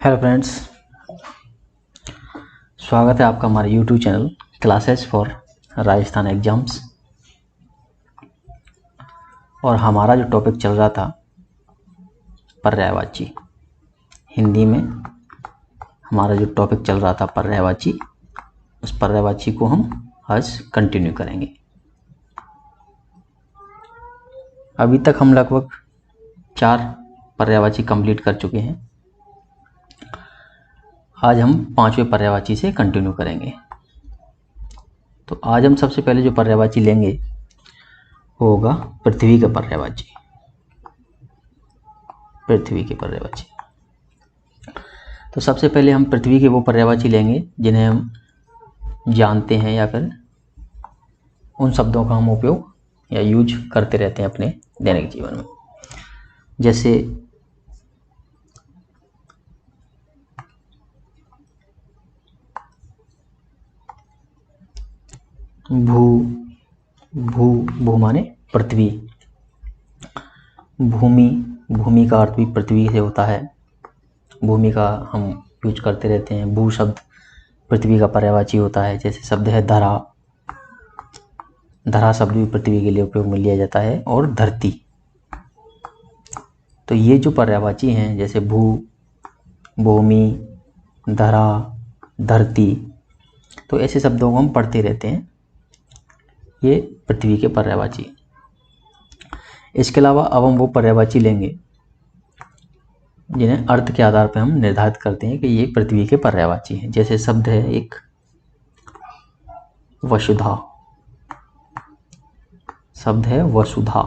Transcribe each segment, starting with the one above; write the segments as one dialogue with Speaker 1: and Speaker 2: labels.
Speaker 1: Hello friends, स्वागत है आपका हमारे YouTube channel classes for Rajasthan exams. और हमारा जो टॉपिक चल रहा था पर्यायवाची, हिंदी में हमारा जो टॉपिक चल रहा था पर्यायवाची, उस पर्यायवाची को हम आज कंटिन्यू करेंगे। अभी तक हम लगभग 4 पर्यायवाची कंप्लीट कर चुके हैं। आज हम 5वें पर्यायवाची से कंटिन्यू करेंगे। तो आज हम सबसे पहले जो पर्यायवाची लेंगे वो होगा पृथ्वी का पर्यायवाची। पृथ्वी के पर्यायवाची। तो सबसे पहले हम पृथ्वी के वो पर्यायवाची लेंगे जिन्हें हम जानते हैं या फिर उन शब्दों का हम उपयोग या यूज करते रहते हैं अपने दैनिक जीवन में। जैसे भू, भू माने पृथ्वी। भूमि, भूमि का अर्थ भी पृथ्वी से होता है। भूमि का हम यूज करते रहते हैं। भू शब्द पृथ्वी का पर्यायवाची होता है। जैसे शब्द है धरा, धरा शब्द भी पृथ्वी के लिए उपयोग में लिया जाता है। और धरती। तो ये जो पर्यायवाची हैं जैसे भू, भूमि, धरा, धरती, तो ऐसे शब्दों को हम पढ़ते रहते हैं। ये पृथ्वी के पर्यायवाची। इसके अलावा अब हम वो पर्यायवाची लेंगे जिन्हें अर्थ के आधार पर हम निर्धारित करते हैं कि ये पृथ्वी के पर्यायवाची हैं। जैसे शब्द है एक वसुधा। शब्द है वसुधा।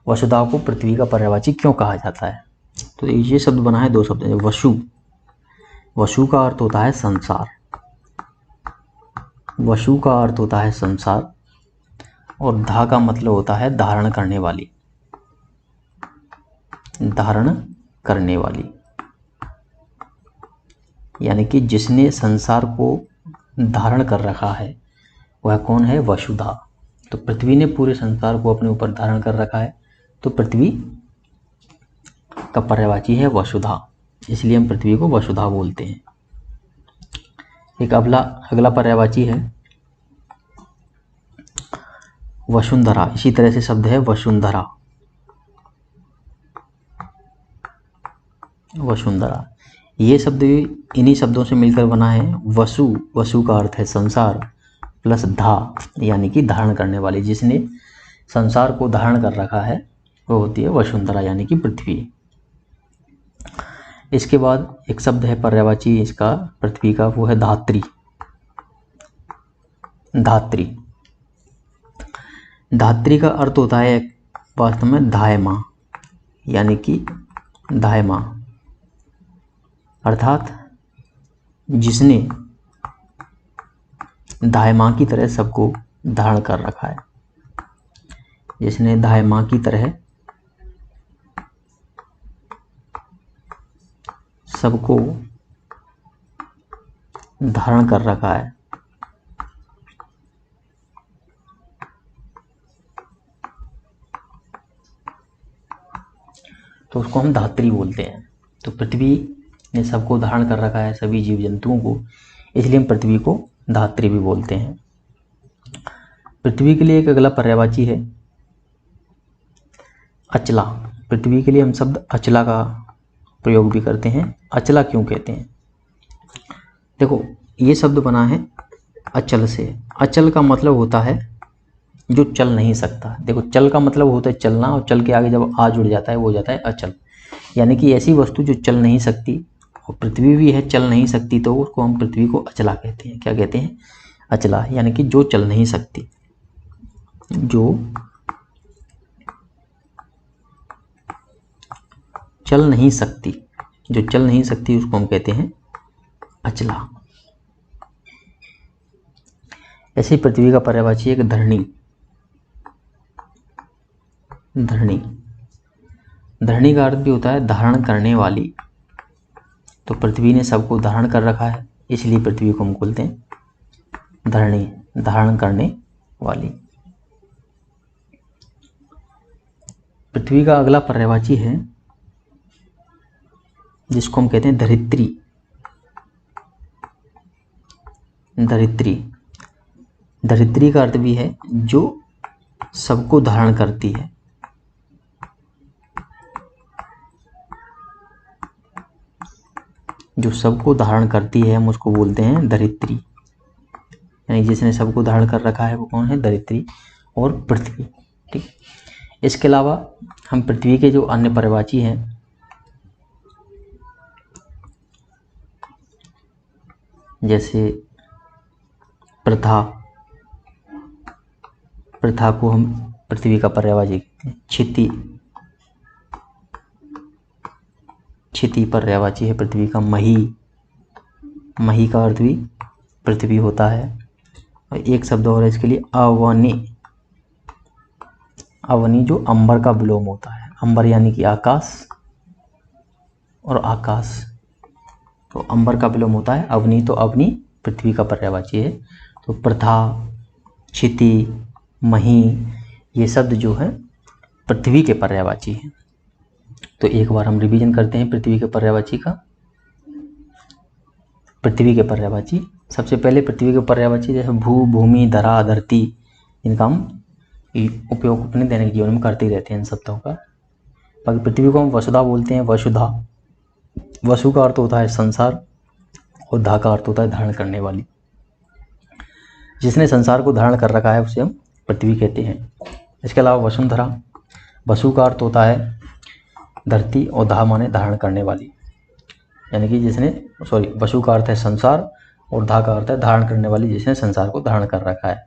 Speaker 1: वसुधा को पृथ्वी का पर्यायवाची क्यों कहा जाता है? तो ये शब्द बना है 2 शब्द। वसु, वसु का अर्थ होता है संसार। वसु का अर्थ होता है संसार। और धा का मतलब होता है धारण करने वाली। धारण करने वाली यानी कि जिसने संसार को धारण कर रखा है वह कौन है? वसुधा। तो पृथ्वी ने पूरे संसार को अपने ऊपर धारण कर रखा है, तो पृथ्वी का पर्यायवाची है वसुधा। इसलिए हम पृथ्वी को वसुधा बोलते हैं। एक अगला पर्यायवाची है वसुंधरा। इसी तरह से शब्द है वसुंधरा। वसुंधरा, ये शब्द इन्हीं शब्दों से मिलकर बना है। वसु, वसु का अर्थ है संसार, प्लस धा यानी कि धारण करने वाली। जिसने संसार को धारण कर रखा है वो होती है वसुंधरा यानी कि पृथ्वी। इसके बाद एक शब्द है पर्यायवाची इसका पृथ्वी का, वो है धात्री। धात्री, धात्री का अर्थ होता है वास्तव में धायमा यानी कि धायमा, अर्थात जिसने धायमा की तरह सबको धारण कर रखा है। जिसने धायमा की तरह सबको धारण कर रखा है। तो उसको हम धात्री बोलते हैं। तो पृथ्वी ने सबको धारण कर रखा है, सभी जीव जंतुओं को, इसलिए हम पृथ्वी को धात्री भी बोलते हैं। पृथ्वी के लिए एक अगला पर्यायवाची है अचला। पृथ्वी के लिए हम शब्द अचला का प्रयोग भी करते हैं। अचला क्यों कहते हैं? देखो, ये शब्द बना है अचल से। अचल का मतलब होता है जो चल नहीं सकता। देखो, चल का मतलब होता है चलना, और चल के आगे जब आ जुड़ जाता है वो हो जाता है अचल। यानी कि ऐसी वस्तु जो चल नहीं सकती, और पृथ्वी भी है चल नहीं सकती, तो उसको हम पृथ्वी को अचला कहते हैं। क्या कहते हैं? अचला, यानी कि जो चल नहीं सकती। जो चल नहीं सकती, जो चल नहीं सकती उसको हम कहते हैं अचला। ऐसे पृथ्वी का पर्यायवाची एक धरणी। धरणी, धरणी का अर्थ भी होता है धारण करने वाली। तो पृथ्वी ने सबको धारण कर रखा है, इसलिए पृथ्वी को हम बोलते हैं धरणी, धारण करने वाली। पृथ्वी का अगला पर्यायवाची है जिसको हम कहते हैं धरित्री। धरित्री, धरित्री का अर्थ भी है जो सबको धारण करती है। जो सबको धारण करती है हम उसको बोलते हैं धरित्री, यानी जिसने सबको धारण कर रखा है वो कौन है? धरित्री और पृथ्वी। ठीक, इसके अलावा हम पृथ्वी के जो अन्य पर्यायवाची हैं, जैसे प्रथा, प्रथा को हम पृथ्वी का पर्यायवाची कहते हैं। क्षिति, क्षिति पर्यायवाची है पृथ्वी का। मही, मही का अर्थ भी पृथ्वी होता है। और एक शब्द और है इसके लिए, अवनी। अवनी जो अंबर का विलोम होता है। अंबर यानी कि आकाश, और आकाश तो अंबर का विलोम होता है। अवनी, तो अवनी पृथ्वी का पर्यायवाची है। तो प्रथा, क्षिति, मही, ये शब्द जो है पृथ्वी के पर्यायवाची हैं। तो एक बार हम रिवीजन करते हैं पृथ्वी के पर्यायवाची का। पृथ्वी के पर्यायवाची, सबसे पहले पृथ्वी के पर्यायवाची जैसे भू, भूमि, धरा, धरती, इनका हम उपयोग अपने दैनिक जीवन में करते ही रहते हैं इन शब्दों का। बाकी पृथ्वी को हम वसुधा बोलते हैं। वसुधा, वसु का अर्थ होता है संसार, और धा का अर्थ होता है धारण करने वाली। जिसने संसार को धारण कर रखा है उसे हम पृथ्वी कहते हैं। इसके अलावा वसुंधरा, वसु का अर्थ होता है धरती, और धा माने धारण करने वाली, यानी कि जिसने, वसु का अर्थ है संसार, और धा का अर्थ है धारण करने वाली, जिसने संसार को धारण कर रखा है।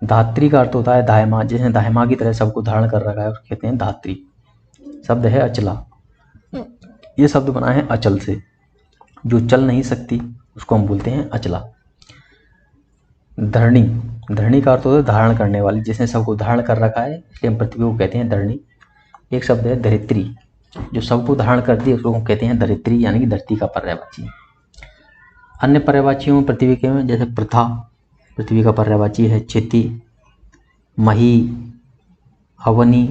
Speaker 1: धात्री का अर्थ होता है दायमा, जिसने दायमा की तरह सबको धारण कर रखा है उसको कहते हैं धात्री। शब्द है अचला, ये शब्द बना है अचल से, जो चल नहीं सकती उसको हम बोलते हैं अचला। धरणी, धरणी का अर्थ होता है धारण करने वाली, जिसने सबको धारण कर रखा है, इसलिए हम पृथ्वी को कहते हैं धरणी। एक शब्द है धरित्री, जो सबको धारण करती है उसको हम कहते हैं धरित्री, यानी कि धरती का पर्यायवाची। अन्य पर्यायवाचियों में पृथ्वी के में जैसे प्रथा पृथ्वी का पर्यायवाची है। क्षिति, मही, अवनी,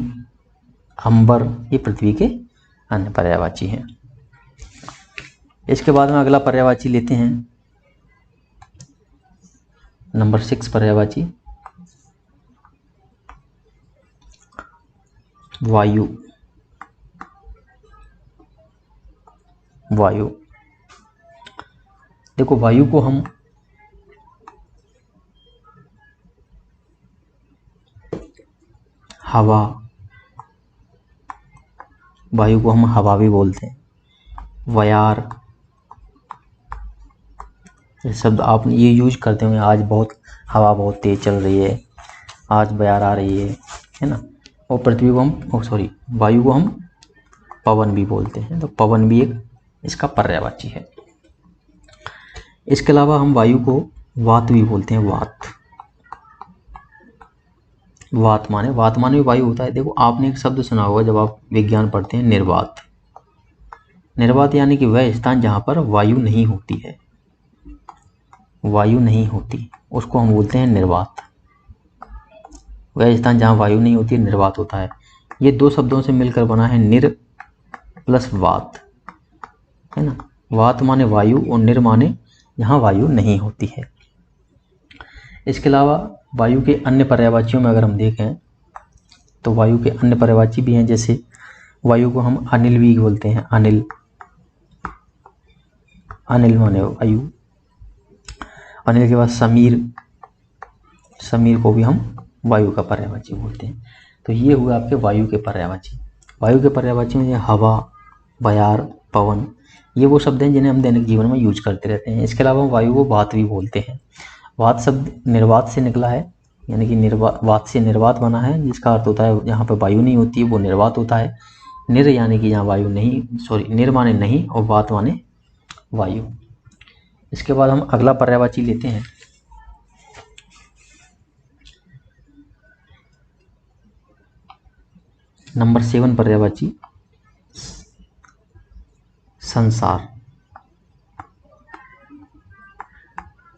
Speaker 1: अंबर, ये पृथ्वी के अन्य पर्यायवाची हैं। इसके बाद में अगला पर्यायवाची लेते हैं, नंबर 6 पर्यायवाची वायु। वायु, देखो वायु को हम हवा, वायु को हम हवा भी बोलते हैं। वयार, ये शब्द आप ये यूज करते होंगे, आज बहुत हवा बहुत तेज चल रही है, आज बयार आ रही है ना। और पृथ्वी को हम वायु को हम पवन भी बोलते हैं, तो पवन भी एक इसका पर्यायवाची है। इसके अलावा हम वायु को वात भी बोलते हैं। वात, वात माने भी वायु होता है। देखो आपने एक शब्द सुना होगा जब आप विज्ञान पढ़ते हैं, निर्वात। निर्वात यानी कि वह स्थान जहाँ पर वायु नहीं होती है, वायु नहीं होती उसको हम बोलते हैं निर्वात। वह स्थान जहाँ वायु नहीं होती है निर्वात होता है। ये दो शब्दों से मिलकर बना है निर प्लस वात, है ना। वात माने वायु और निर माने जहाँ वायु नहीं होती है। इसके अलावा वायु के अन्य पर्यायवाचियों में अगर हम देखें तो वायु के अन्य पर्यायवाची भी हैं, जैसे वायु को हम अनिल भी बोलते हैं। अनिल, अनिल माने वायु। अनिल के बाद समीर, समीर को भी हम वायु का पर्यायवाची बोलते हैं। तो ये हुआ आपके वायु के पर्यायवाची। वायु के पर्यायवाची में हवा, बयार, पवन, ये वो शब्द हैं जिन्हें हम दैनिक जीवन में यूज करते रहते हैं। इसके अलावा वायु को वात भी बोलते हैं। वात शब्द निर्वात से निकला है, यानी कि वात से निर्वात बना है, जिसका अर्थ होता है जहाँ पर वायु नहीं होती है वो निर्वात होता है। निर यानी कि जहाँ वायु नहीं, निर माने नहीं और वात माने वायु। इसके बाद हम अगला पर्यायवाची लेते हैं, नंबर 7 पर्यायवाची संसार।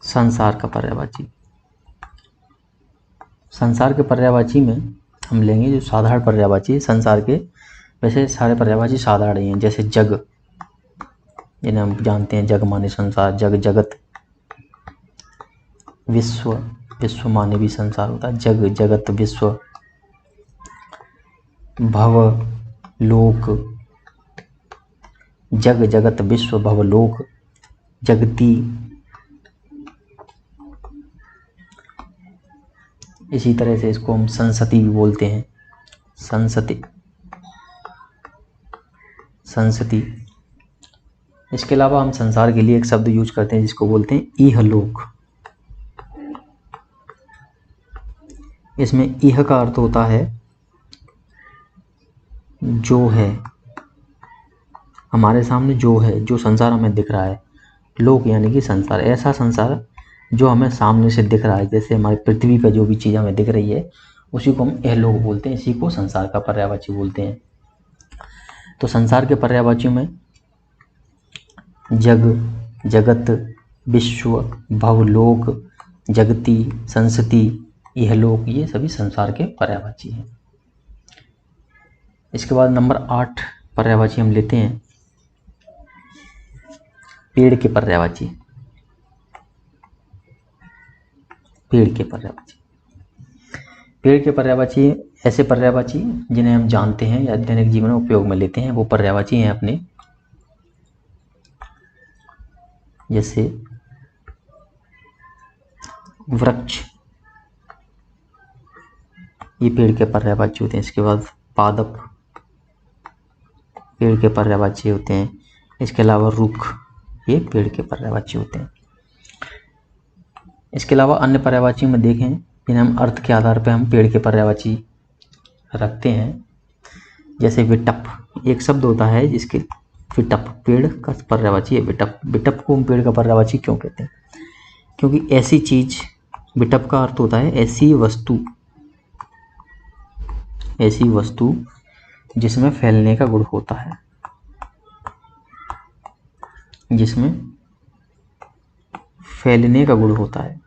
Speaker 1: संसार का पर्यायवाची, संसार के पर्यायवाची में हम लेंगे जो साधारण पर्यायवाची संसार के। वैसे सारे पर्यायवाची साधारण ही हैं, जैसे जग, जिन्हें हम जानते हैं जग माने संसार, जग जगत, विश्व, विश्व माने भी संसार होता है, जग जगत विश्व, भव लोक, जग जगत विश्व भव लोक, जगती। इसी तरह से इसको हम संसति भी बोलते हैं, संसति, संसति। इसके अलावा हम संसार के लिए एक शब्द यूज करते हैं जिसको बोलते हैं इहलोक। इसमें इह का अर्थ होता है जो है, हमारे सामने जो है, जो संसार हमें दिख रहा है। लोक यानी कि संसार, ऐसा संसार जो हमें सामने से दिख रहा है। जैसे हमारी पृथ्वी पर जो भी चीज़ हमें दिख रही है उसी को हम इहलोक बोलते हैं, इसी को संसार का पर्यायवाची बोलते हैं। तो संसार के पर्यायवाचियों में जग, जगत, विश्व, भवलोक, जगती, संसति, इहलोक, ये सभी संसार के पर्यायवाची हैं। इसके बाद नंबर 8 पर्यायवाची हम लेते हैं पेड़ के पर्यायवाची। पेड़ के पर्यायवाची, पेड़ के पर्यायवाची ऐसे पर्यायवाची जिन्हें हम जानते हैं या दैनिक जीवन में उपयोग में लेते हैं, वो पर्यायवाची हैं अपने, जैसे वृक्ष, ये पेड़ के पर्यायवाची होते हैं। इसके बाद पादप पेड़ के पर्यायवाची होते हैं। इसके अलावा रुख, ये पेड़ के पर्यायवाची होते हैं। इसके अलावा अन्य पर्यायवाची में देखें जिन्हें हम अर्थ के आधार पर हम पेड़ के पर्यायवाची रखते हैं, जैसे विटप, एक शब्द होता है जिसके विटप, पेड़ का पर्यायवाची है विटप। विटप को हम पेड़ का पर्यायवाची क्यों कहते हैं? क्योंकि ऐसी चीज, विटप का अर्थ होता है ऐसी वस्तु, ऐसी वस्तु जिसमें फैलने का गुण होता है, जिसमें फैलने का गुण होता है।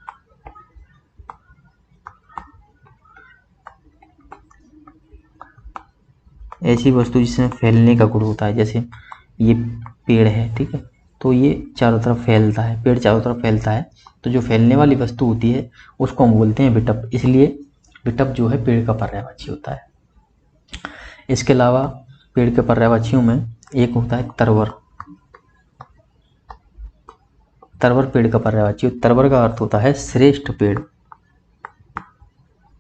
Speaker 1: ऐसी वस्तु जिसमें फैलने का गुण होता है, जैसे ये पेड़ है, ठीक है, तो ये चारों तरफ फैलता है, पेड़ चारों तरफ फैलता है, तो जो फैलने वाली वस्तु होती है उसको हम बोलते हैं विटप। इसलिए विटप जो है पेड़ का पर्यायवाची होता है। इसके अलावा पेड़ के पर्यायवाचियों में एक होता है तरवर। तरवर पेड़ का पर्यायवाची, तरवर का अर्थ होता है श्रेष्ठ पेड़।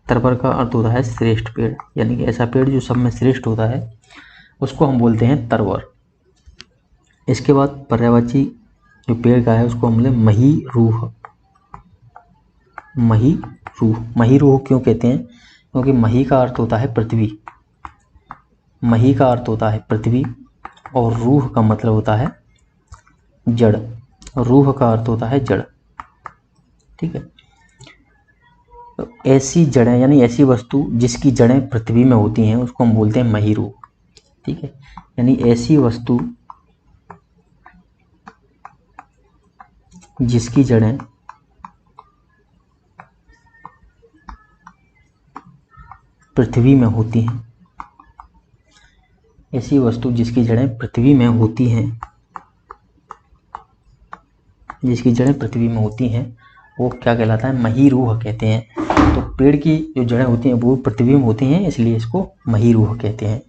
Speaker 1: तरवर का अर्थ होता है श्रेष्ठ पेड़, यानी कि ऐसा पेड़ जो सब में श्रेष्ठ होता है उसको हम बोलते हैं तरवर। इसके बाद पर्यायवाची जो पेड़ का है उसको हम बोलते हैं महीरूह। महीरूह, महीरूह क्यों कहते हैं? क्योंकि मही का अर्थ होता है पृथ्वी, मही का अर्थ होता है पृथ्वी, और रूह का मतलब होता है जड़। रूह का अर्थ होता है जड़, ठीक है। तो ऐसी जड़ें यानी ऐसी वस्तु जिसकी जड़ें पृथ्वी में होती हैं उसको हम बोलते हैं महीरूह, ठीक है। यानी ऐसी वस्तु जिसकी जड़ें पृथ्वी में होती हैं, ऐसी वस्तु जिसकी जड़ें पृथ्वी में होती हैं, जिसकी जड़ें पृथ्वी में होती हैं वो क्या कहलाता है? महीरूह कहते हैं। तो पेड़ की जो जड़ें होती हैं वो पृथ्वी में होती हैं, इसलिए इसको महीरूह कहते हैं।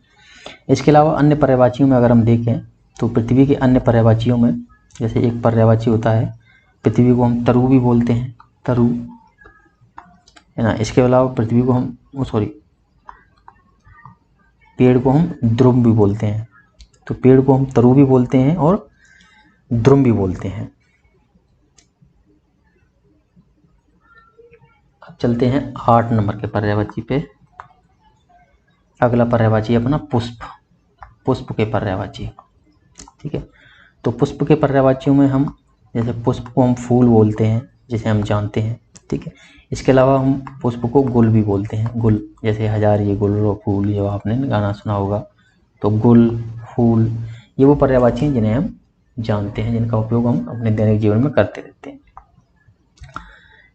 Speaker 1: इसके अलावा अन्य पर्यायवाचियों में अगर हम देखें तो पृथ्वी के अन्य पर्यायवाचियों में जैसे एक पर्यायवाची होता है, पृथ्वी को हम तरु भी बोलते हैं, तरु है ना। इसके अलावा पृथ्वी को हम पेड़ को हम ध्रुव भी बोलते हैं। तो पेड़ को हम तरु भी बोलते हैं और ध्रुव भी बोलते हैं। अब चलते हैं 8 नंबर के पर्यायवाची पे। अगला पर्यायवाची अपना पुष्प, पुष्प के पर्यायवाची, ठीक है। तो पुष्प के पर्यायवाचियों में हम जैसे पुष्प को हम फूल बोलते हैं, जिसे हम जानते हैं, ठीक है। इसके अलावा हम पुष्प को गुल भी बोलते हैं, गुल, जैसे हजारिये गुल रो फूल, जो आपने गाना सुना होगा। तो गुल, फूल, ये वो पर्यायवाची हैं जिन्हें हम जानते हैं, जिनका उपयोग हम अपने दैनिक जीवन में करते रहते हैं।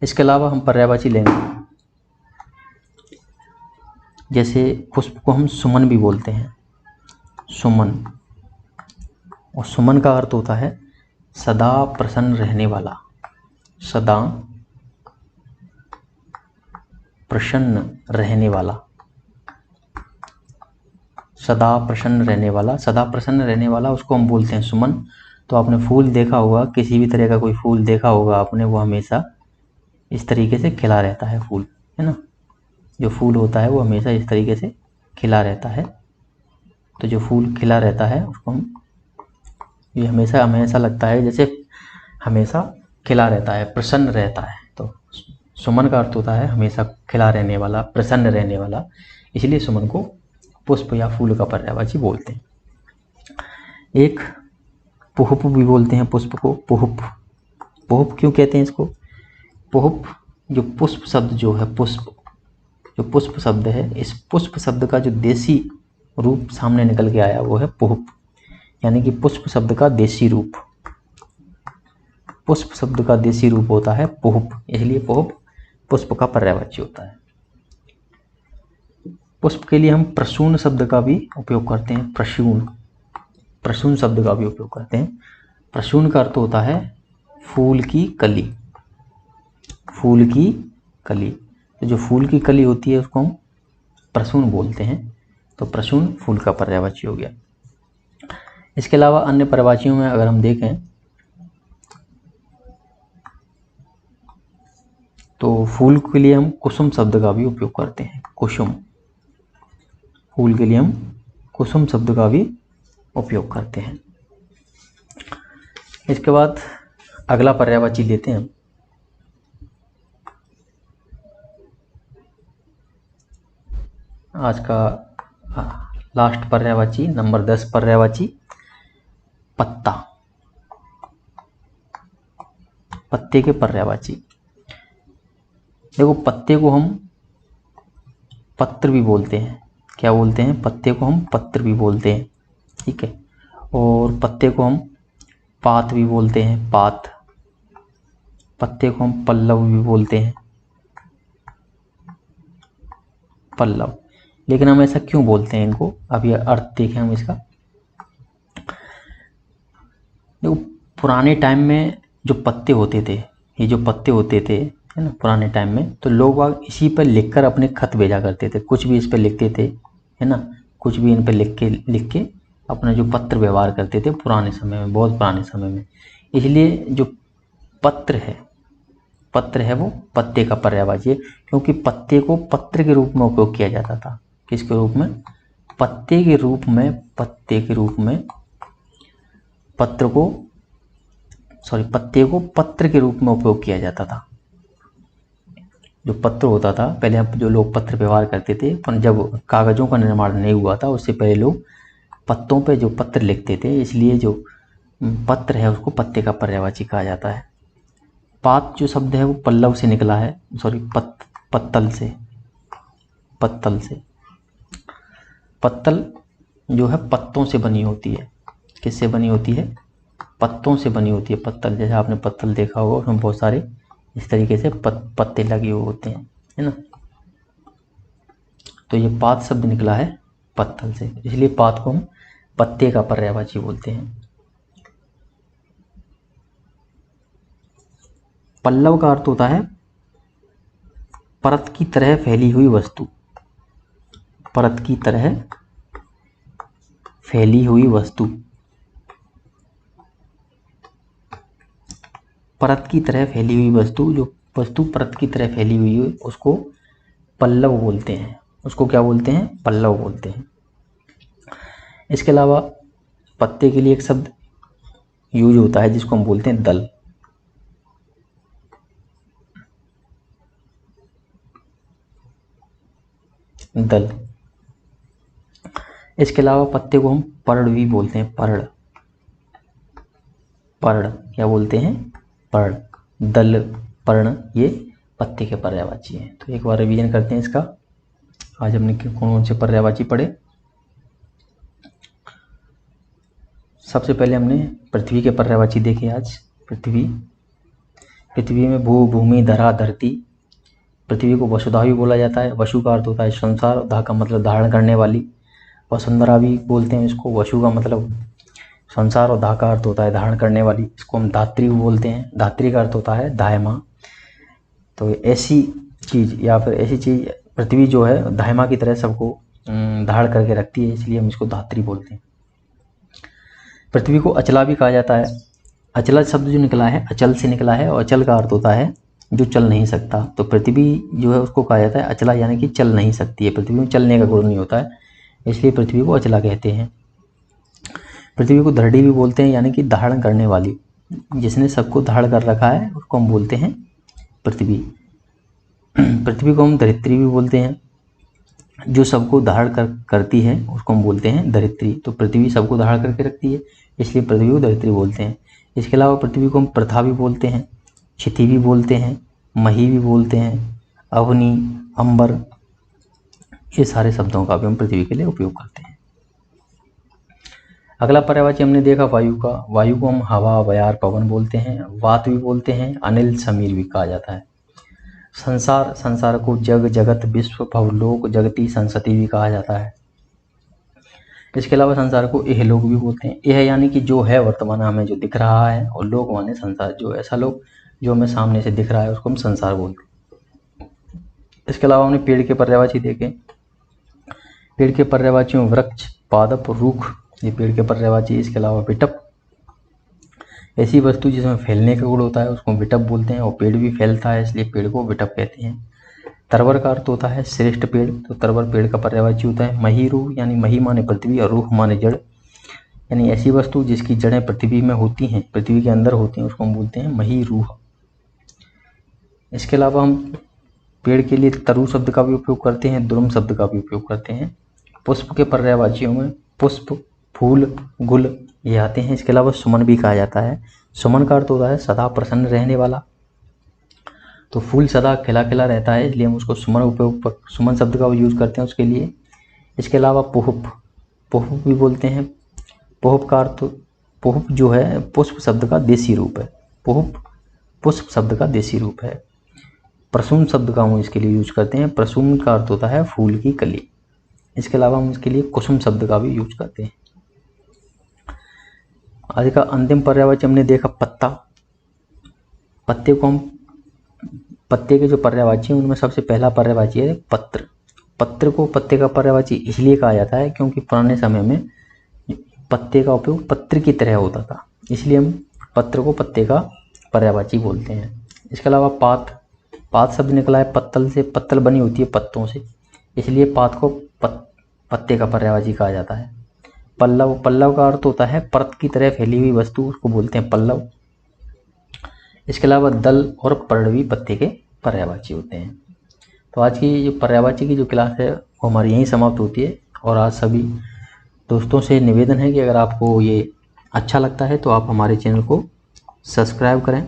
Speaker 1: इसके अलावा हम पर्यायवाची लेंगे, जैसे पुष्प को हम सुमन भी बोलते हैं, सुमन, और सुमन का अर्थ होता है सदा प्रसन्न रहने वाला, सदा प्रसन्न रहने वाला, सदा प्रसन्न रहने वाला, सदा प्रसन्न रहने वाला उसको हम बोलते हैं सुमन। तो आपने फूल देखा होगा, किसी भी तरह का कोई फूल देखा होगा आपने, वो हमेशा इस तरीके से खिला रहता है फूल, है ना। जो फूल होता है वो हमेशा इस तरीके से खिला रहता है। तो जो फूल खिला रहता है उसको हम, ये हमेशा हमें ऐसा लगता है जैसे हमेशा खिला रहता है, प्रसन्न रहता है। तो सुमन का अर्थ होता है हमेशा खिला रहने वाला, प्रसन्न रहने वाला, इसलिए सुमन को पुष्प या फूल का पर्यायवाची बोलते हैं। एक पुष्प भी बोलते हैं पुष्प को, पुष्प। पुष्प क्यों कहते हैं इसको? पुष्प जो पुष्प शब्द जो है, पुष्प जो पुष्प शब्द है, इस पुष्प शब्द का जो देसी रूप सामने निकल के आया वो है पुष्प, यानी कि पुष्प शब्द का देसी रूप, पुष्प शब्द का देसी रूप होता है पुष्प, इसलिए पुष्प पुष्प का पर्यायवाची होता है। पुष्प के लिए हम प्रसून शब्द का भी उपयोग करते हैं, प्रसून, प्रसून शब्द का भी उपयोग करते हैं। प्रसून का अर्थ होता है फूल की कली, फूल की कली। तो जो फूल की कली होती है उसको हम प्रसून बोलते हैं। तो प्रसून फूल का पर्यायवाची हो गया। इसके अलावा अन्य पर्यायवाचियों में अगर हम देखें तो फूल के लिए हम कुसुम शब्द का भी उपयोग करते हैं, कुसुम। फूल के लिए हम कुसुम शब्द का भी उपयोग करते हैं। इसके बाद अगला पर्यायवाची लेते हैं हम। आज का लास्ट पर्यायवाची, नंबर 10 पर्यायवाची, पत्ता, पत्ते के पर्यायवाची। देखो पत्ते को हम पत्र भी बोलते हैं, क्या बोलते हैं? पत्ते को हम पत्र भी बोलते हैं, ठीक है। और पत्ते को हम पात भी बोलते हैं, पात। पत्ते को हम पल्लव भी बोलते हैं, पल्लव। लेकिन हम ऐसा क्यों बोलते हैं इनको, अब ये अर्थ देखें हम इसका। देखो पुराने टाइम में जो पत्ते होते थे, ये जो पत्ते होते थे, है ना, पुराने टाइम में, तो लोग इसी पर लिखकर अपने खत भेजा करते थे, कुछ भी इस पर लिखते थे, है ना, कुछ भी इन पर लिख के अपना जो पत्र व्यवहार करते थे पुराने समय में, बहुत पुराने समय में। इसलिए जो पत्र है वो पत्ते का पर्यायवाची है, क्योंकि पत्ते को पत्र के रूप में उपयोग किया जाता था। किसके रूप में? पत्ते के रूप में, पत्ते के रूप में, पत्र को, सॉरी, पत्ते को पत्र के रूप में उपयोग किया जाता था। जो पत्र होता था पहले, हम जो लोग पत्र व्यवहार करते थे, पर जब कागज़ों का निर्माण नहीं हुआ था उससे पहले लोग पत्तों पे जो पत्र लिखते थे, इसलिए जो पत्र है उसको पत्ते का पर्यायवाची कहा जाता है। पात जो शब्द है वो पल्लव से निकला है, सॉरी, पत्तल से, पत्तल से। पत्तल जो है पत्तों से बनी होती है। किससे बनी होती है? पत्तों से बनी होती है पत्तल। जैसे आपने पत्तल देखा होगा, उसमें बहुत सारे इस तरीके से पत्ते लगे हुए होते हैं, है ना। तो ये पात शब्द निकला है पत्तल से, इसलिए पात को हम पत्ते का पर्यायवाची बोलते हैं। पल्लव का अर्थ होता है परत की तरह फैली हुई वस्तु, परत की तरह फैली हुई वस्तु, परत की तरह फैली हुई वस्तु। जो वस्तु परत की तरह फैली हुई है उसको पल्लव बोलते हैं। उसको क्या बोलते हैं? पल्लव बोलते हैं। इसके अलावा पत्ते के लिए एक शब्द यूज होता है जिसको हम बोलते हैं दल। दल। इसके अलावा पत्ते को हम पर्ण भी बोलते हैं, पर्ण, पर्ण क्या बोलते हैं? पर्ण। दल, पर्ण, ये पत्ते के पर्यायवाची हैं। तो एक बार रिवीजन करते हैं इसका। आज हमने कौन कौन से पर्यायवाची पढ़े? सबसे पहले हमने पृथ्वी के पर्यायवाची देखे आज। पृथ्वी, पृथ्वी में भू, भूमि, धरा, धरती। पृथ्वी को वसुधा भी बोला जाता है। वसु का अर्थ होता है संसार, धा का मतलब धारण करने वाली। वसुंधरा भी बोलते हैं इसको। वसु का मतलब संसार और धा का अर्थ होता है धारण करने वाली, इसको हम धात्री बोलते हैं। धात्री का अर्थ होता है दायमा। तो ऐसी चीज़ या फिर ऐसी चीज़ पृथ्वी जो है दायमा की तरह सबको धारण करके रखती है, इसलिए हम इसको धात्री बोलते हैं। पृथ्वी को अचला भी कहा जाता है। अचला शब्द जो निकला है अचल से निकला है, और अचल का अर्थ होता है जो चल नहीं सकता। तो पृथ्वी जो है उसको कहा जाता है अचला, यानी कि चल नहीं सकती है, पृथ्वी में चलने का गुण नहीं होता है, इसलिए पृथ्वी को अचला कहते हैं। पृथ्वी को धरती भी बोलते हैं, यानी कि धारण करने वाली, जिसने सबको धारण कर रखा है उसको हम बोलते हैं पृथ्वी। पृथ्वी को हम धरित्री भी बोलते हैं, जो सबको धारण करती है उसको हम बोलते हैं धरित्री। तो पृथ्वी सबको धारण करके रखती है, इसलिए पृथ्वी को धरित्री बोलते हैं। इसके अलावा पृथ्वी को हम प्रथा भी बोलते हैं, क्षिति भी बोलते हैं, मही भी बोलते हैं, अवनी, अंबर, ये सारे शब्दों का भी हम पृथ्वी के लिए उपयोग करते हैं। अगला पर्यायवाची हमने देखा वायु का। वायु को हम हवा, बयार, पवन बोलते हैं, वात भी बोलते हैं, अनिल, समीर भी कहा जाता है। संसार, संसार को जग, जगत, विश्व, भवलोक, जगती, संसति भी कहा जाता है। इसके अलावा संसार को इहलोक भी बोलते हैं। यह यानी कि जो है वर्तमान हमें जो दिख रहा है, और लोक माने संसार, जो ऐसा लोक जो हमें सामने से दिख रहा है उसको हम संसार बोलते हैं। इसके अलावा हमने पेड़ के पर्यायवाची देखे। पेड़ के पर्यायवाचियों वृक्ष, पादप, रूख, ये पेड़ के पर्यायवाची। इसके अलावा विटप, ऐसी वस्तु जिसमें फैलने का गुण होता है उसको विटप बोलते हैं, और पेड़ भी फैलता है इसलिए पेड़ को विटप कहते हैं। तरवर का अर्थ होता है श्रेष्ठ पेड़, तो तरवर पेड़ का पर्यायवाची होता है। मही रूह, यानी मही माने पृथ्वी और रूह माने जड़, यानी ऐसी वस्तु जिसकी जड़ें पृथ्वी में होती हैं, पृथ्वी के अंदर होती हैं, उसको हम बोलते हैं मही रूह। इसके अलावा हम पेड़ के लिए तरु शब्द का भी उपयोग करते हैं, द्रुम शब्द का भी उपयोग करते हैं। पुष्प के पर्यायवाचियों में पुष्प, फूल, गुल ये आते हैं। इसके अलावा सुमन भी कहा जाता है। सुमन का अर्थ होता है सदा प्रसन्न रहने वाला, तो फूल सदा खिला खिला रहता है, इसलिए हम उसको सुमन शब्द का यूज़ करते हैं उसके लिए। इसके अलावा पुष्प, पुष्प भी बोलते हैं। पुष्प का अर्थ, पुष्प जो है पुष्प शब्द का देसी रूप है, पुष्प पुष्प शब्द का देसी रूप है। प्रसून शब्द का हम इसके लिए यूज करते हैं। प्रसून का अर्थ होता है फूल की कली। इसके अलावा हम इसके लिए कुसुम शब्द का भी यूज करते हैं। आज का अंतिम पर्यायवाची हमने देखा पत्ता। पत्ते को हम, पत्ते के जो पर्यायवाची हैं उनमें सबसे पहला पर्यायवाची है पत्र। पत्र को पत्ते का पर्यायवाची इसलिए कहा जाता है क्योंकि पुराने समय में पत्ते का उपयोग पत्र की तरह होता था, इसलिए हम पत्र को पत्ते का पर्यायवाची बोलते हैं। इसके अलावा पात, पात शब्द निकला है पत्तल से, पत्तल बनी होती है पत्तों से, इसलिए पात को पत्ते का पर्यायवाची कहा जाता है। पल्लव, पल्लव का अर्थ होता है परत की तरह फैली हुई वस्तु, उसको बोलते हैं पल्लव। इसके अलावा दल और पर्ण भी पत्ते के पर्यायवाची होते हैं। तो आज की जो पर्यायवाची की जो क्लास है वो हमारी यहीं समाप्त होती है। और आज सभी दोस्तों से निवेदन है कि अगर आपको ये अच्छा लगता है तो आप हमारे चैनल को सब्सक्राइब करें,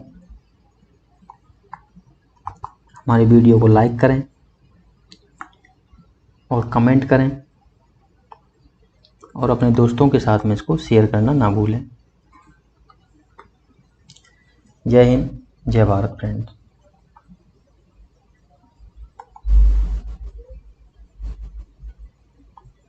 Speaker 1: हमारी वीडियो को लाइक करें और कमेंट करें, और अपने दोस्तों के साथ में इसको शेयर करना ना भूलें। जय हिंद, जय भारत फ्रेंड्स।